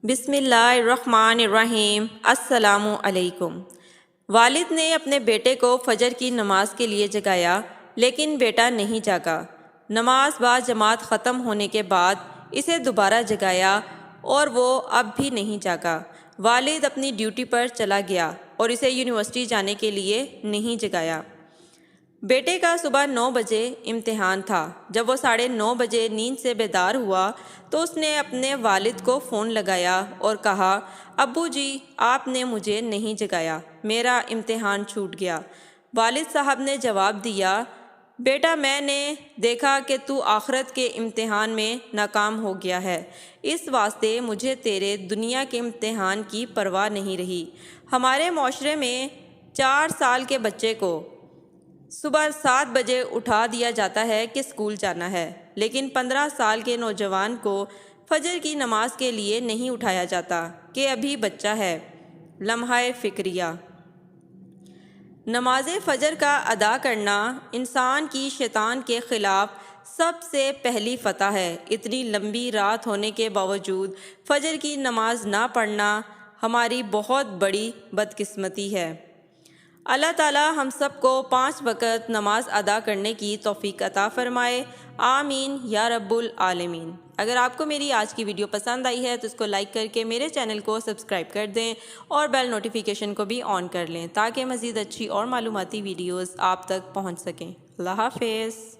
بسم اللہ الرحمن الرحیم۔ السلام علیکم۔ والد نے اپنے بیٹے کو فجر کی نماز کے لیے جگایا، لیکن بیٹا نہیں جاگا۔ نماز باجماعت ختم ہونے کے بعد اسے دوبارہ جگایا اور وہ اب بھی نہیں جاگا۔ والد اپنی ڈیوٹی پر چلا گیا اور اسے یونیورسٹی جانے کے لیے نہیں جگایا۔ بیٹے کا صبح 9 بجے امتحان تھا۔ جب وہ 9:30 بجے نیند سے بیدار ہوا تو اس نے اپنے والد کو فون لگایا اور کہا، ابو جی، آپ نے مجھے نہیں جگایا، میرا امتحان چھوٹ گیا۔ والد صاحب نے جواب دیا، بیٹا، میں نے دیکھا کہ تو آخرت کے امتحان میں ناکام ہو گیا ہے، اس واسطے مجھے تیرے دنیا کے امتحان کی پرواہ نہیں رہی۔ ہمارے معاشرے میں 4 سال کے بچے کو صبح 7 بجے اٹھا دیا جاتا ہے کہ اسکول جانا ہے، لیکن 15 سال کے نوجوان کو فجر کی نماز کے لیے نہیں اٹھایا جاتا کہ ابھی بچہ ہے۔ لمحہ فکریہ۔ نماز فجر کا ادا کرنا انسان کی شیطان کے خلاف سب سے پہلی فتح ہے۔ اتنی لمبی رات ہونے کے باوجود فجر کی نماز نہ پڑھنا ہماری بہت بڑی بدقسمتی ہے۔ اللہ تعالی ہم سب کو 5 وقت نماز ادا کرنے کی توفیق عطا فرمائے، آمین یا رب العالمین۔ اگر آپ کو میری آج کی ویڈیو پسند آئی ہے تو اس کو لائک کر کے میرے چینل کو سبسکرائب کر دیں اور بیل نوٹیفیکیشن کو بھی آن کر لیں تاکہ مزید اچھی اور معلوماتی ویڈیوز آپ تک پہنچ سکیں۔ اللہ حافظ۔